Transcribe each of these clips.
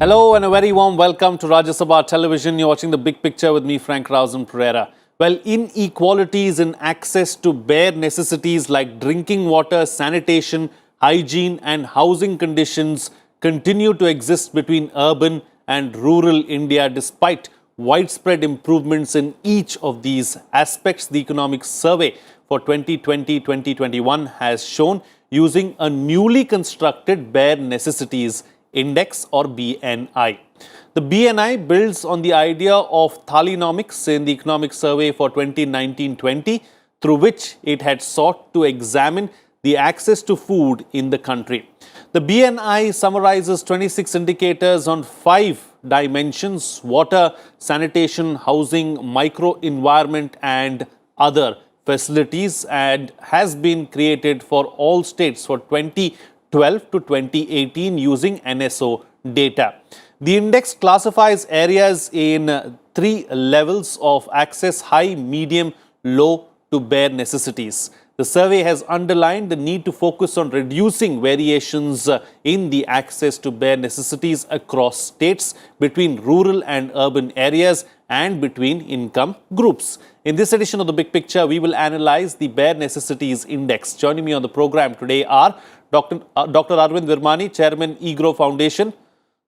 Hello and a very warm welcome to RajyaSabha television. You're watching The Big Picture with me, Frank Pereira. Well, inequalities in access to bare necessities like drinking water, sanitation, hygiene and housing conditions continue to exist between urban and rural India despite widespread improvements in each of these aspects. The economic survey for 2020-2021 has shown using a newly constructed bare necessities index or BNI. The BNI builds on the idea of Thalinomics in the economic survey for 2019-20, through which it had sought to examine the access to food in the country. The BNI summarizes 26 indicators on 5 dimensions: water, sanitation, housing, microenvironment and other facilities, and has been created for all states for 2012 to 2018 using NSO data. The index classifies areas in 3 levels of access: high, medium, low to bare necessities. The survey has underlined the need to focus on reducing variations in the access to bare necessities across states, between rural and urban areas, and between income groups. In this edition of The Big Picture, we will analyze the Bare Necessities Index. Joining me on the program today are Dr. Arvind Virmani, Chairman, eGrow Foundation;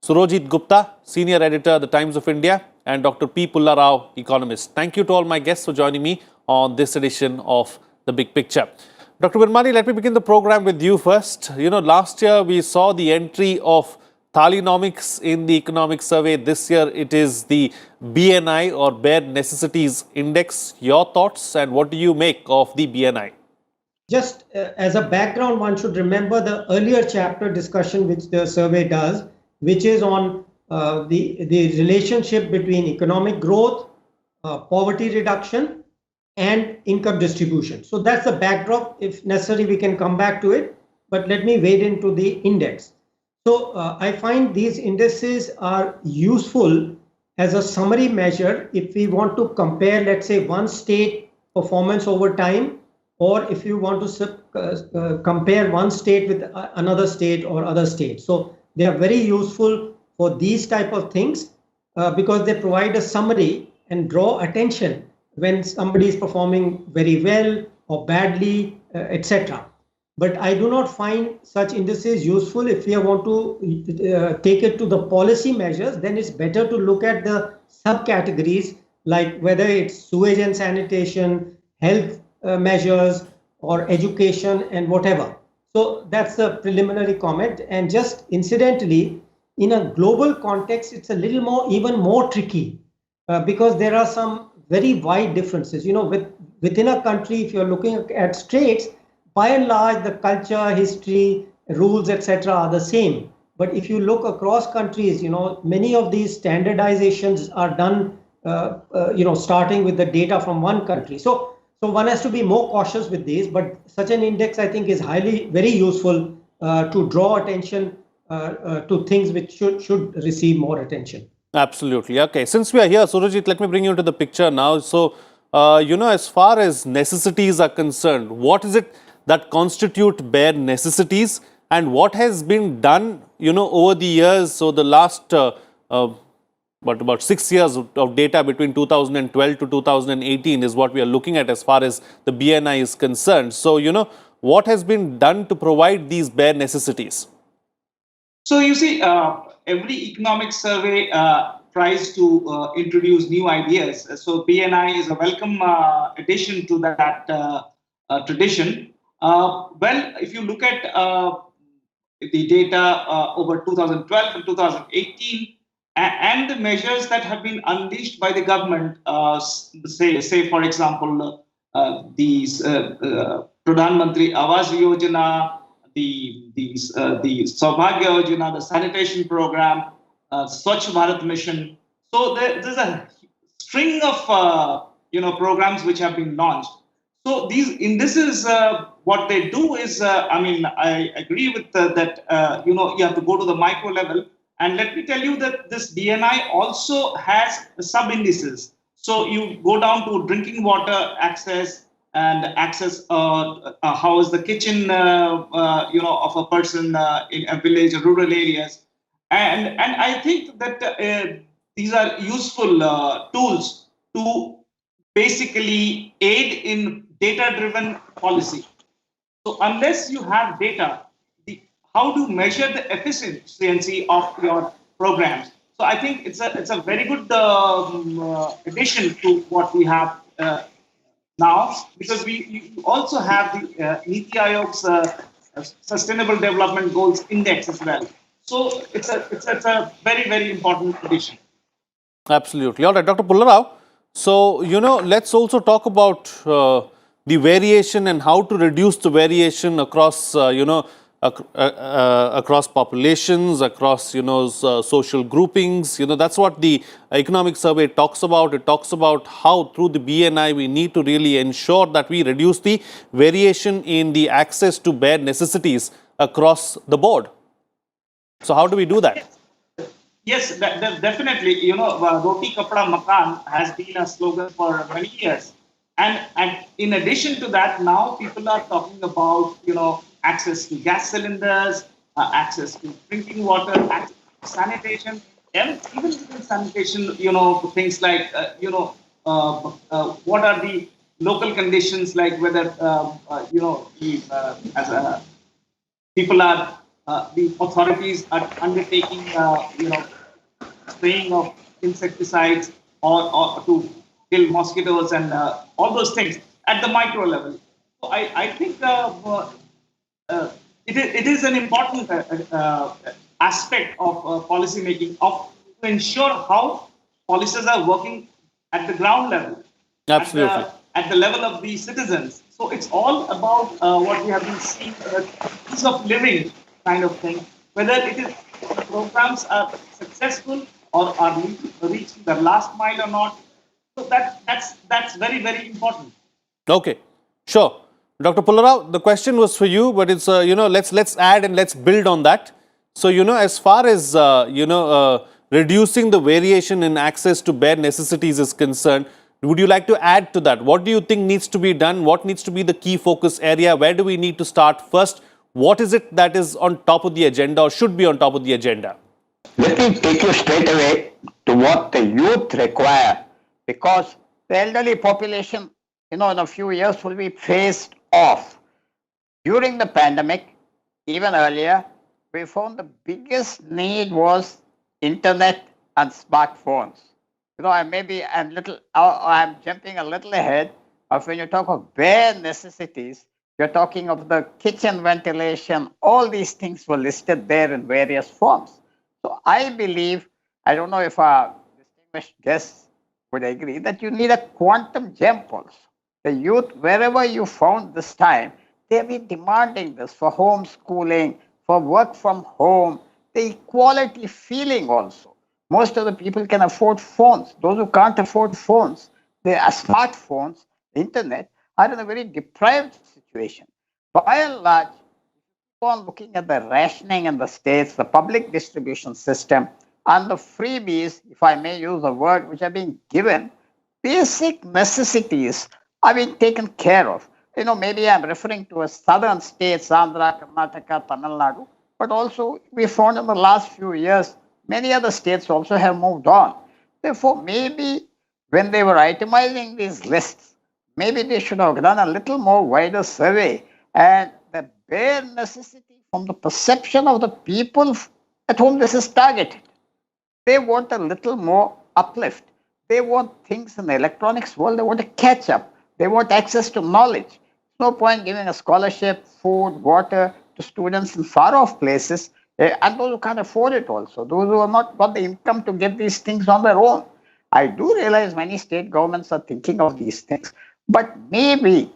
Surojit Gupta, Senior Editor, The Times of India; and Dr. P. Pullarao, Economist. Thank you to all my guests for joining me on this edition of The Big Picture. Dr. Virmani, let me begin the program with you first. Last year we saw the entry of Thalinomics in the economic survey. This year it is the BNI or Bare Necessities Index. Your thoughts and what do you make of the BNI? Just as a background, one should remember the earlier chapter discussion which the survey does, which is on the relationship between economic growth, poverty reduction, and income distribution. So that's the backdrop. If necessary, we can come back to it, but let me wade into the index. So I find these indices are useful as a summary measure if we want to compare, let's say, one state performance over time, or if you want to compare one state with another state or other states. So they are very useful for these type of things because they provide a summary and draw attention when somebody is performing very well or badly, etc. But I do not find such indices useful if we want to take it to the policy measures. Then it's better to look at the subcategories, like whether it's sewage and sanitation, health measures, or education and whatever. So that's a preliminary comment. And just incidentally, in a global context, it's a little more, even more tricky because there are some very wide differences. Within a country, if you're looking at states, by and large, the culture, history, rules, etc. are the same. But if you look across countries, many of these standardizations are done, starting with the data from one country. So one has to be more cautious with these. But such an index, I think, is very useful to draw attention to things which should receive more attention. Absolutely. Okay. Since we are here, Surojit, let me bring you into the picture now. So, as far as necessities are concerned, what is it that constitute bare necessities, and what has been done, over the years? So the last, about 6 years of data between 2012 to 2018 is what we are looking at as far as the BNI is concerned. So, what has been done to provide these bare necessities? So you see, every economic survey tries to introduce new ideas. So BNI is a welcome addition to that tradition. Well, if you look at the data over 2012 and 2018 and the measures that have been unleashed by the government, say for example, these Pradhan Mantri Awas Yojana, the Saubhagya Yojana, the sanitation program, Swachh Bharat Mission. So there's a string of programs which have been launched. So these indices, what they do is, I agree with that. You have to go to the micro level, and let me tell you that this BNI also has sub indices. So you go down to drinking water access, and access how is the kitchen of a person in a village or rural areas, And I think that these are useful tools to basically aid in data-driven policy. So unless you have data, how to measure the efficiency of your programs? So I think it's a very good addition to what we have now, because we also have the Niti Aayog's Sustainable Development Goals Index as well. So it's a very important addition. Absolutely. All right, Dr. Pullarao. So, let's also talk about the variation and how to reduce the variation across, across populations, across, social groupings. That's what the economic survey talks about. It talks about how through the BNI we need to really ensure that we reduce the variation in the access to bare necessities across the board. So, how do we do that? Yes, definitely. Roti Kapda Makan has been a slogan for many years. And in addition to that, now people are talking about, access to gas cylinders, access to drinking water, access to sanitation, and even within sanitation, things like, what are the local conditions, like whether, as a people are the authorities are undertaking spraying of insecticides or to kill mosquitoes and all those things at the micro level. So I think it is an important aspect of policy making, of to ensure how policies are working at the ground level, Absolutely. at the level of the citizens. So it's all about what we have been seeing, ease of living kind of thing, whether it is programs are successful or are reaching the last mile or not. So that's very important. Okay, sure. Dr. Pullarao, the question was for you, but it's, let's add and let's build on that. So, as far as, reducing the variation in access to bare necessities is concerned, would you like to add to that? What do you think needs to be done? What needs to be the key focus area? Where do we need to start first? What is it that is on top of the agenda or should be on top of the agenda? Let me take you straight away to what the youth require, because the elderly population, in a few years will be phased off. During the pandemic, even earlier, we found the biggest need was internet and smartphones. I'm jumping a little ahead of when you talk of bare necessities, you're talking of the kitchen ventilation, all these things were listed there in various forms. So I believe, I don't know if our distinguished guests would agree, that you need a quantum jump also. The youth, wherever you found this time, they've been demanding this for homeschooling, for work from home, the equality feeling also. Most of the people can afford phones. Those who can't afford phones, the smartphones, the internet, are in a very deprived situation. By and large, on looking at the rationing in the states, the public distribution system, and the freebies, if I may use a word, which are being given, basic necessities are being taken care of. Maybe I'm referring to a southern states, Andhra, Karnataka, Tamil Nadu, but also we found in the last few years, many other states also have moved on. Therefore, maybe when they were itemizing these lists, maybe they should have done a little more wider survey, and the bare necessity from the perception of the people at whom this is targeted. They want a little more uplift. They want things in the electronics world, they want to catch up. They want access to knowledge. No point giving a scholarship, food, water to students in far off places, and those who can't afford it also, those who have not got the income to get these things on their own. I do realize many state governments are thinking of these things, but maybe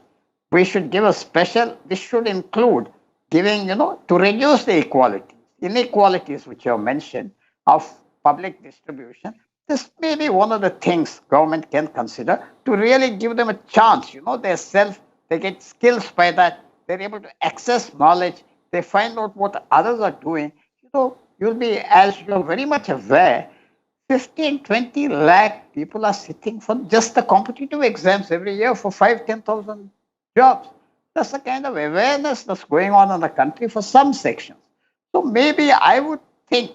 we should give a special, this should include giving, to reduce the inequalities which you have mentioned of public distribution. This may be one of the things government can consider to really give them a chance. They get skills by that. They're able to access knowledge. They find out what others are doing. You'll be, as you're very much aware, 15, 20 lakh people are sitting for just the competitive exams every year for 5,000-10,000 jobs. That's the kind of awareness that's going on in the country for some sections. So maybe I would think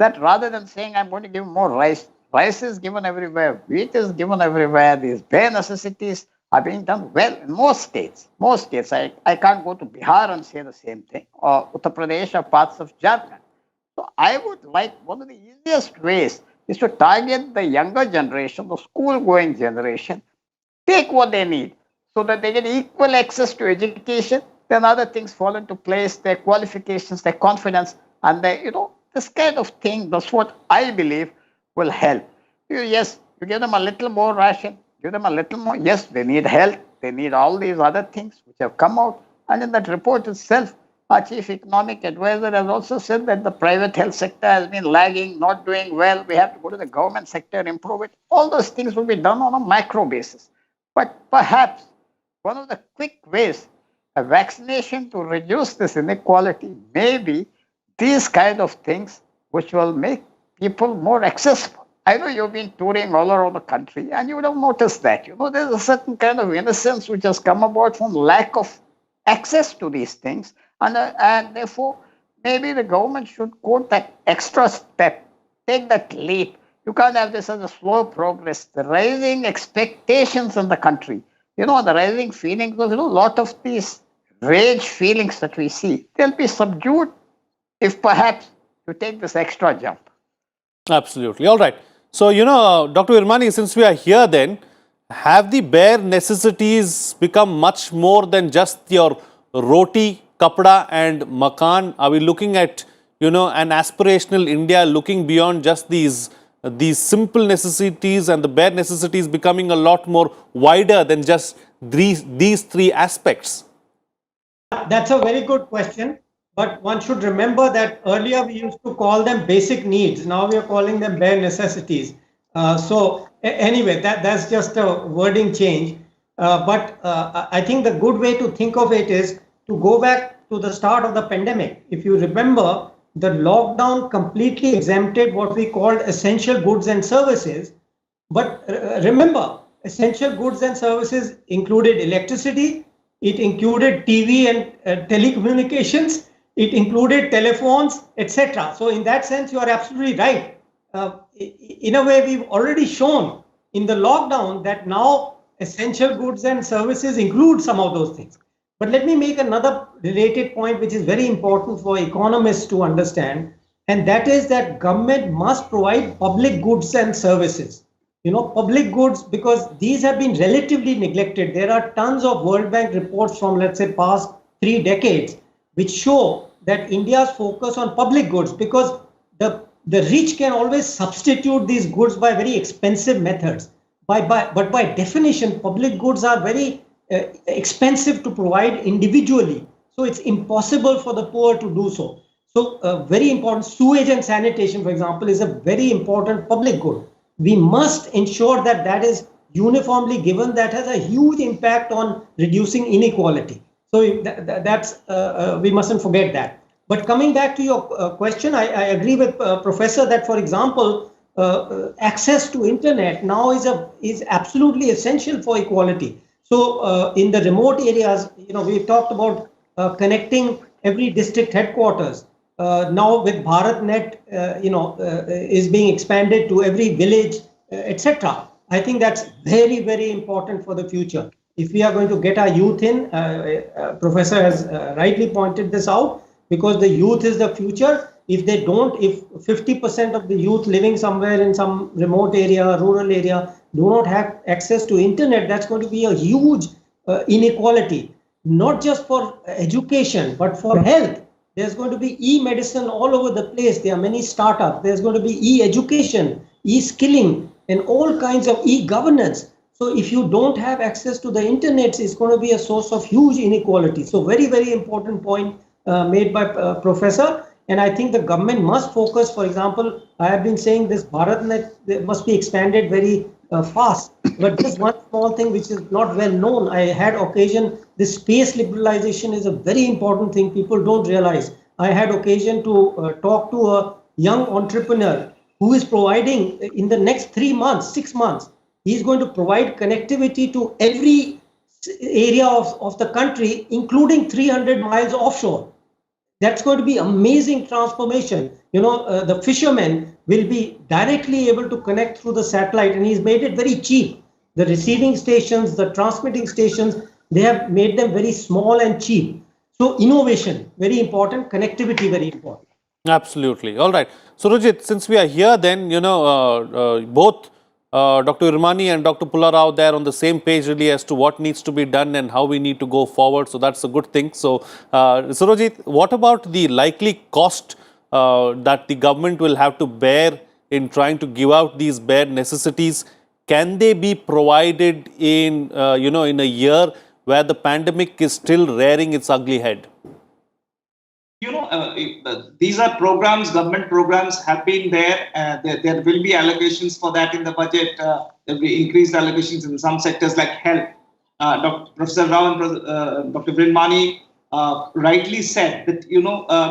that rather than saying I'm going to give more rice, rice is given everywhere, wheat is given everywhere, these bare necessities are being done well in most states. Most states. I can't go to Bihar and say the same thing, or Uttar Pradesh or parts of Jharkhand. So I would like, one of the easiest ways is to target the younger generation, the school-going generation, take what they need so that they get equal access to education. Then other things fall into place, their qualifications, their confidence, and this kind of thing. That's what I believe will help. Yes, you give them a little more ration, give them a little more. Yes, they need health, they need all these other things which have come out. And in that report itself, our chief economic advisor has also said that the private health sector has been lagging, not doing well. We have to go to the government sector and improve it. All those things will be done on a macro basis. But perhaps one of the quick ways, a vaccination to reduce this inequality, may be these kind of things which will make people more accessible. I know you've been touring all around the country and you would have noticed that. There's a certain kind of innocence which has come about from lack of access to these things. And therefore, maybe the government should go that extra step, take that leap. You can't have this as a slow progress. The rising expectations in the country, the rising feelings of, a lot of these rage feelings that we see, they'll be subdued if perhaps you take this extra jump. Absolutely. All right. So, Dr. Virmani, since we are here then, have the bare necessities become much more than just your roti, kapda and makan? Are we looking at, an aspirational India looking beyond just these simple necessities and the bare necessities becoming a lot more wider than just these three aspects? That's a very good question. But one should remember that earlier we used to call them basic needs. Now we are calling them bare necessities. Anyway, that's just a wording change. But I think the good way to think of it is to go back to the start of the pandemic. If you remember, the lockdown completely exempted what we called essential goods and services. But remember, essential goods and services included electricity, it included TV and telecommunications, it included telephones, etc. So in that sense, you are absolutely right. In a way, we've already shown in the lockdown that now essential goods and services include some of those things. But let me make another related point, which is very important for economists to understand, and that is that government must provide public goods and services. Public goods, because these have been relatively neglected. There are tons of World Bank reports from, let's say, past 3 decades, which show that India's focus on public goods, because the rich can always substitute these goods by very expensive methods. But by definition, public goods are very expensive to provide individually. So it's impossible for the poor to do so. So very important, sewage and sanitation, for example, is a very important public good. We must ensure that that is uniformly given. That has a huge impact on reducing inequality. So that's we mustn't forget that. But coming back to your question, I agree with Professor that, for example, access to internet now is absolutely essential for equality. So in the remote areas, we've talked about connecting every district headquarters. Now with BharatNet, is being expanded to every village, etc. I think that's very, very important for the future. If we are going to get our youth in, Professor has rightly pointed this out, because the youth is the future. If they don't, if 50% of the youth living somewhere in some remote area, rural area, do not have access to internet, that's going to be a huge inequality, not just for education, but for health. There's going to be e-medicine all over the place. There are many startups. There's going to be e-education, e-skilling, and all kinds of e-governance. So if you don't have access to the internet, it's going to be a source of huge inequality. So very, very important point made by Professor. And I think the government must focus. For example, I have been saying this BharatNet must be expanded very fast. But just one small thing which is not well known. I had occasion, this space liberalization is a very important thing people don't realize. I had occasion to talk to a young entrepreneur who is providing in the next 3 months, 6 months, he's going to provide connectivity to every area of the country, including 300 miles offshore. That's going to be amazing transformation. The fishermen will be directly able to connect through the satellite, and he's made it very cheap. The receiving stations, the transmitting stations, they have made them very small and cheap. So innovation, very important. Connectivity, very important. Absolutely. All right. So, Rajit, since we are here, then, both Dr. Irmani and Dr. Pullarao, they're on the same page really as to what needs to be done and how we need to go forward. So, that's a good thing. So, Rajit, what about the likely cost that the government will have to bear in trying to give out these bare necessities? Can they be provided in, in a year where the pandemic is still rearing its ugly head? These are programs, government programs have been there. There will be allocations for that in the budget. There will be increased allocations in some sectors like health. Professor Rao and Dr. Brinmani rightly said that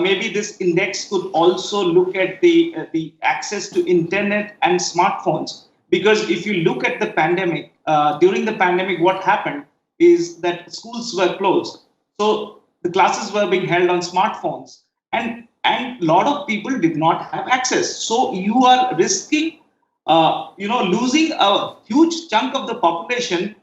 maybe this index could also look at the access to internet and smartphones, because if you look at the pandemic, during the pandemic, what happened is that schools were closed. So the classes were being held on smartphones, and a lot of people did not have access. So you are risking, losing a huge chunk of the population.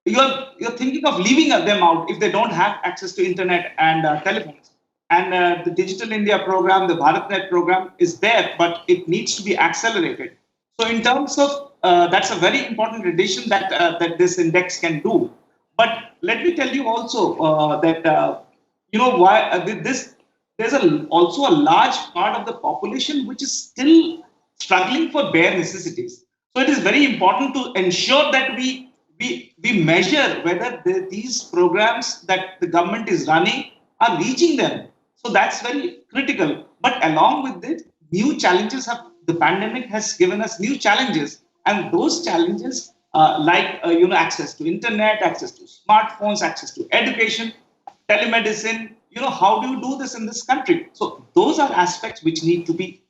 You're thinking of leaving them out if they don't have access to internet and telephones. And the Digital India program, the BharatNet program is there, but it needs to be accelerated. So in terms of that's a very important addition that this index can do. But let me tell you also that why there's also a large part of the population which is still struggling for bare necessities. So it is very important to ensure that we measure whether these programs that the government is running are reaching them. So that's very critical. But along with it, the pandemic has given us new challenges, and those challenges access to internet, access to smartphones, access to education, telemedicine, how do you do this in this country? So those are aspects which need to be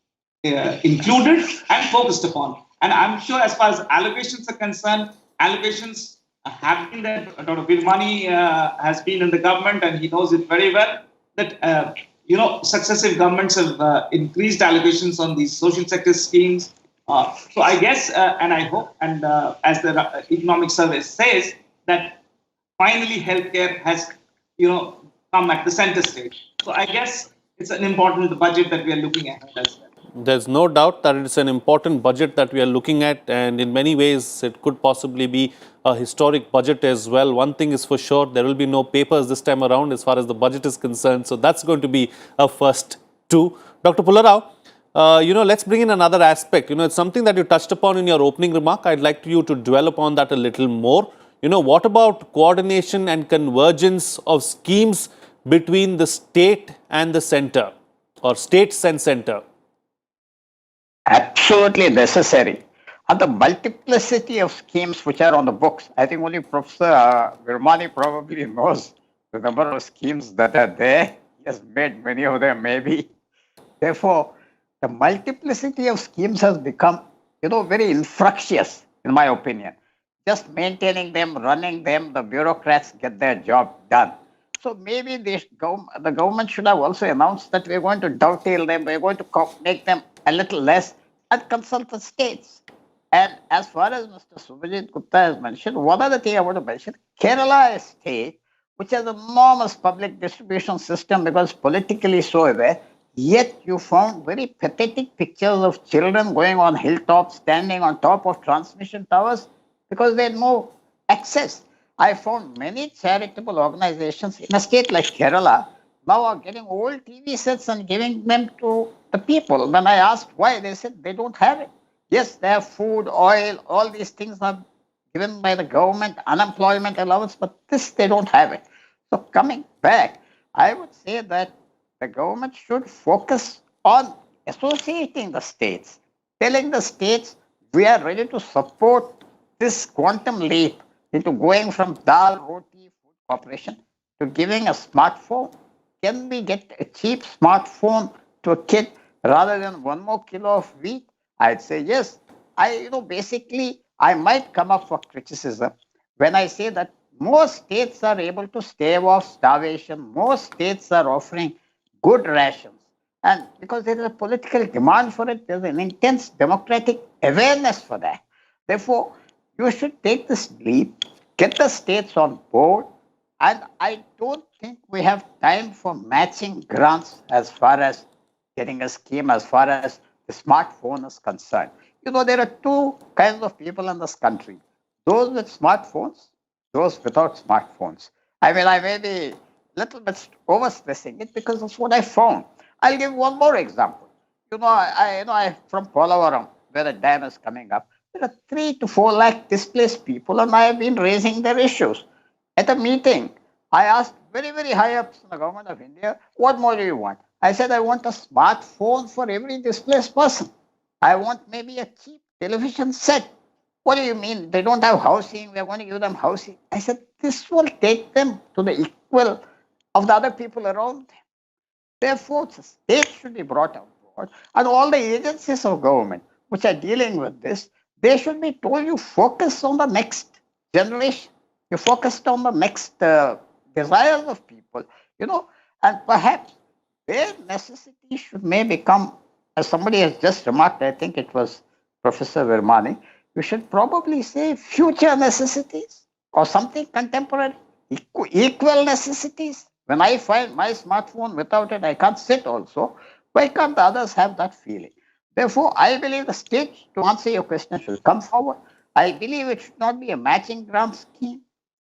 included and focused upon. And I'm sure as far as allocations are concerned, allocations have been there. Dr. Birmani has been in the government and he knows it very well that, successive governments have increased allocations on these social sector schemes. So I guess, and I hope, and as the economic survey says, that finally healthcare has, come at the center stage. So I guess it's an important budget that we are looking at as well. There's no doubt that it's an important budget that we are looking at, and in many ways it could possibly be a historic budget as well. One thing is for sure, there will be no papers this time around as far as the budget is concerned. So that's going to be a first too. Dr. Pullarao, let's bring in another aspect. It's something that you touched upon in your opening remark. I'd like you to dwell upon that a little more. What about coordination and convergence of schemes between the state and the center, or states and center? Absolutely necessary. And the multiplicity of schemes which are on the books, I think only Professor Virmani probably knows the number of schemes that are there. He has made many of them, maybe. Therefore, the multiplicity of schemes has become, very infructuous, in my opinion. Just maintaining them, running them, the bureaucrats get their job done. So maybe the government should have also announced that we're going to dovetail them, we're going to make them a little less and consult the states. And as far as Mr. Subhajit Gupta has mentioned, one other thing I want to mention, Kerala is a state which has enormous public distribution system because politically so there, yet you found very pathetic pictures of children going on hilltops, standing on top of transmission towers because they had no access. I found many charitable organizations in a state like Kerala now are getting old TV sets and giving them to the people. When I asked why, they said they don't have it. Yes, they have food, oil, all these things are given by the government, unemployment allowance, but this they don't have it. So coming back, I would say that the government should focus on associating the states, telling the states we are ready to support this quantum leap into going from dal, roti, food corporation to giving a smartphone. Can we get a cheap smartphone to a kid rather than 1 more kilo of wheat? I'd say yes. Basically, I might come up for criticism when I say that most states are able to stave off starvation. Most states are offering good rations. And because there is a political demand for it, there's an intense democratic awareness for that. Therefore, you should take this leap, get the states on board, and I don't think we have time for matching grants as far as getting a scheme as far as the smartphone is concerned. You know, there are two kinds of people in this country, those with smartphones, those without smartphones. I mean, I may be a little bit overstressing it because that's what I found. I'll give one more example. I from Polavaram, where the dam is coming up, there are 3 to 4 lakh displaced people, and I have been raising their issues. At a meeting, I asked very, very high ups in the government of India, what more do you want? I said, I want a smartphone for every displaced person. I want maybe a cheap television set. What do you mean? They don't have housing. We're going to give them housing. I said, this will take them to the equal of the other people around them. Therefore, the state should be brought on board. And all the agencies of government which are dealing with this, they should be told you focus on the next generation. You focused on the next desires of people, and perhaps their necessity should may become, as somebody has just remarked, I think it was Professor Virmani, you should probably say future necessities or something contemporary, equal necessities. When I find my smartphone without it, I can't sit also. Why can't the others have that feeling? Therefore, I believe the state, to answer your question, should come forward. I believe it should not be a matching grant scheme.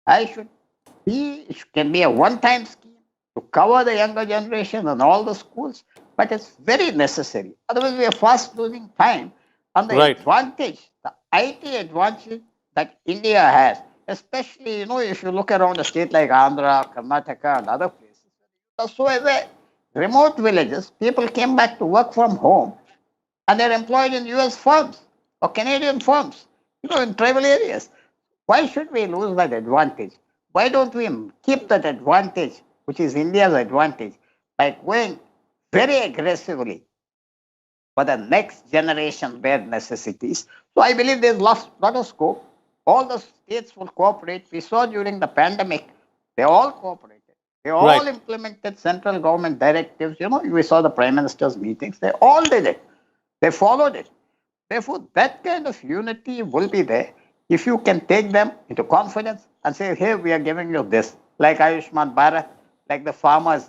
It can be a one-time scheme to cover the younger generation and all the schools, but it's very necessary. Otherwise, we are fast losing time. And the advantage, the IT advantage that India has, especially, if you look around a state like Andhra, Karnataka, and other places, so away, remote villages, people came back to work from home, and they're employed in US firms or Canadian firms, in tribal areas. Why should we lose that advantage? Why don't we keep that advantage, which is India's advantage, by going very aggressively for the next generation bare necessities? So I believe there's lot of scope. All the states will cooperate. We saw during the pandemic, they all cooperated. They all implemented central government directives. We saw the Prime Minister's meetings. They all did it. They followed it. Therefore, that kind of unity will be there if you can take them into confidence and say, hey, we are giving you this, like Ayushman Bharat, like the farmers'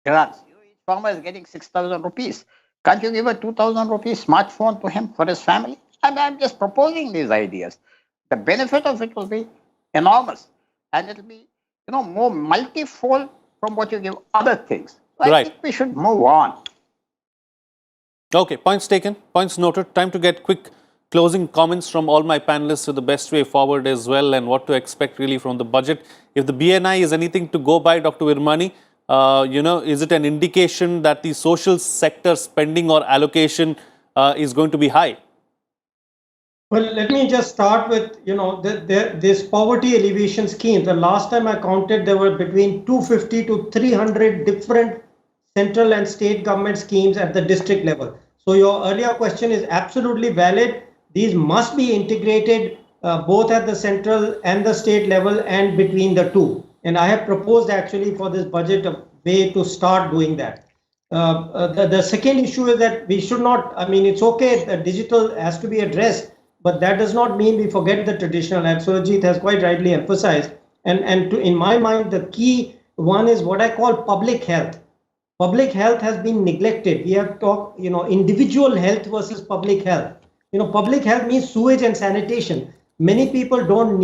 grants. Each farmer is getting 6,000 rupees. Can't you give a 2,000 rupees smartphone to him for his family? And I'm just proposing these ideas. The benefit of it will be enormous, and it will be, more multifold from what you give other things. So I think we should move on. Okay, points taken, points noted. Time to get quick closing comments from all my panelists to the best way forward as well, and what to expect really from the budget. If the BNI is anything to go by, Dr. Virmani, is it an indication that the social sector spending or allocation is going to be high? Well, let me just start with, this poverty alleviation scheme. The last time I counted, there were between 250 to 300 different central and state government schemes at the district level. So your earlier question is absolutely valid. These must be integrated both at the central and the state level and between the two. And I have proposed actually for this budget a way to start doing that. The second issue is that we should not, it's okay, the digital has to be addressed, but that does not mean we forget the traditional. And Surajit has quite rightly emphasized. In my mind, the key one is what I call public health. Public health has been neglected. We have talked, individual health versus public health. Public health means sewage and sanitation. Many people don't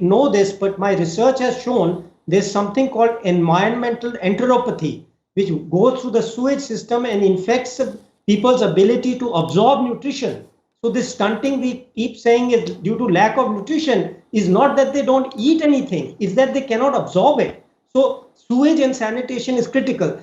know this, but my research has shown there's something called environmental enteropathy, which goes through the sewage system and infects people's ability to absorb nutrition. So this stunting we keep saying is due to lack of nutrition is not that they don't eat anything, it's that they cannot absorb it. So sewage and sanitation is critical.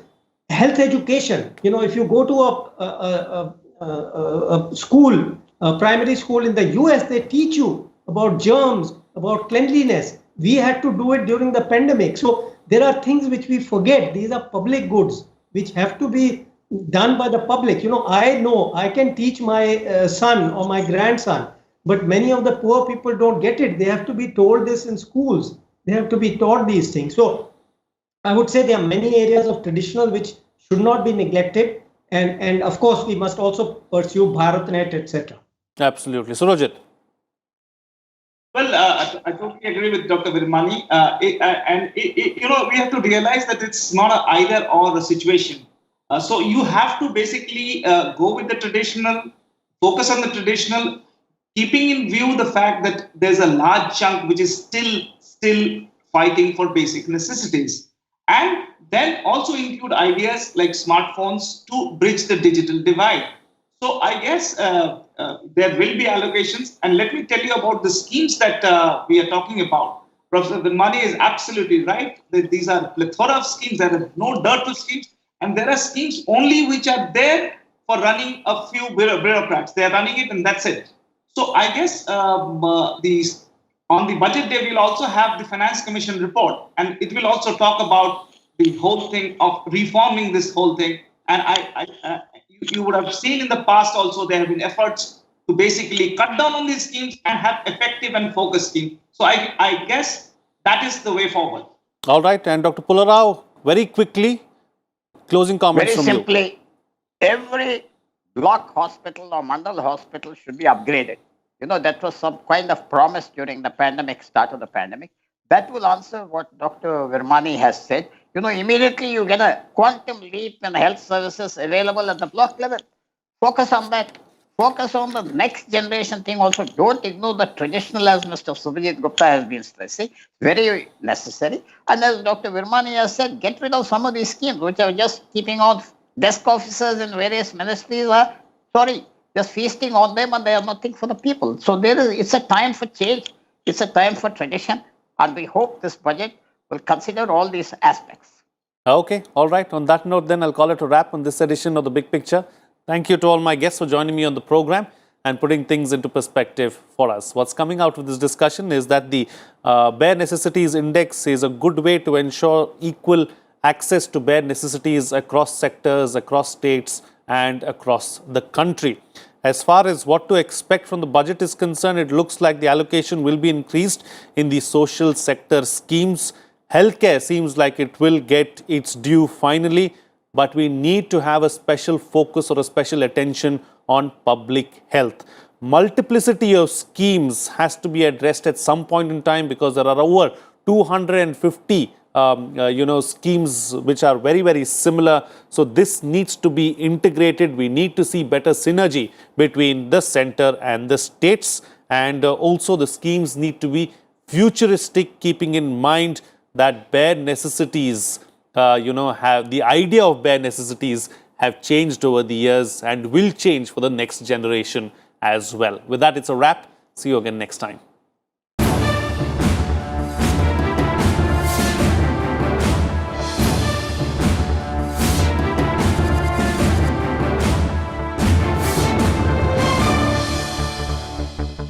Health education, if you go to a school, a primary school in the US, they teach you about germs, about cleanliness. We had to do it during the pandemic. So there are things which we forget. These are public goods which have to be done by the public. I know I can teach my son or my grandson, but many of the poor people don't get it. They have to be told this in schools. They have to be taught these things. So I would say there are many areas of traditional which should not be neglected. And of course, we must also pursue BharatNet, etc. Absolutely. Surojit. Well, I totally agree with Dr. Virmani. We have to realize that it's not an either or a situation. So you have to basically go with the traditional, focus on the traditional, keeping in view the fact that there's a large chunk which is still fighting for basic necessities, and then also include ideas like smartphones to bridge the digital divide. So I guess there will be allocations, and let me tell you about the schemes that we are talking about. Professor Virmani is absolutely right. These are plethora of schemes. There are no dearth of schemes, and there are schemes only which are there for running a few bureaucrats. They are running it, and that's it. So I guess on the budget day, we'll also have the Finance Commission report, and it will also talk about the whole thing of reforming this whole thing. And you would have seen in the past also there have been efforts to basically cut down on these schemes and have effective and focused schemes. So I guess that is the way forward. All right. And Dr. Pullarao, very quickly, closing comments Very from simply, every block hospital or mandal hospital should be upgraded. That was some kind of promise during the start of the pandemic. That will answer what Dr. Virmani has said. Immediately you get a quantum leap in health services available at the block level. Focus on that. Focus on the next generation thing also. Don't ignore the traditional, as Mr. Subhajit Gupta has been stressing. Very necessary. And as Dr. Virmani has said, get rid of some of these schemes which are just keeping on desk officers in various ministries are, just feasting on them, and they are nothing for the people. So it's a time for change. It's a time for tradition. And we hope this budget will consider all these aspects. Okay, all right. On that note, then I'll call it a wrap on this edition of The Big Picture. Thank you to all my guests for joining me on the program and putting things into perspective for us. What's coming out of this discussion is that the Bare Necessities Index is a good way to ensure equal access to bare necessities across sectors, across states, and across the country. As far as what to expect from the budget is concerned, it looks like the allocation will be increased in the social sector schemes. Healthcare seems like it will get its due finally, but we need to have a special focus or a special attention on public health. Multiplicity of schemes has to be addressed at some point in time because there are over 250 schemes which are very, very similar. So this needs to be integrated. We need to see better synergy between the center and the states. And also the schemes need to be futuristic, keeping in mind that bare necessities, have the idea of bare necessities have changed over the years and will change for the next generation as well. With that, it's a wrap. See you again next time.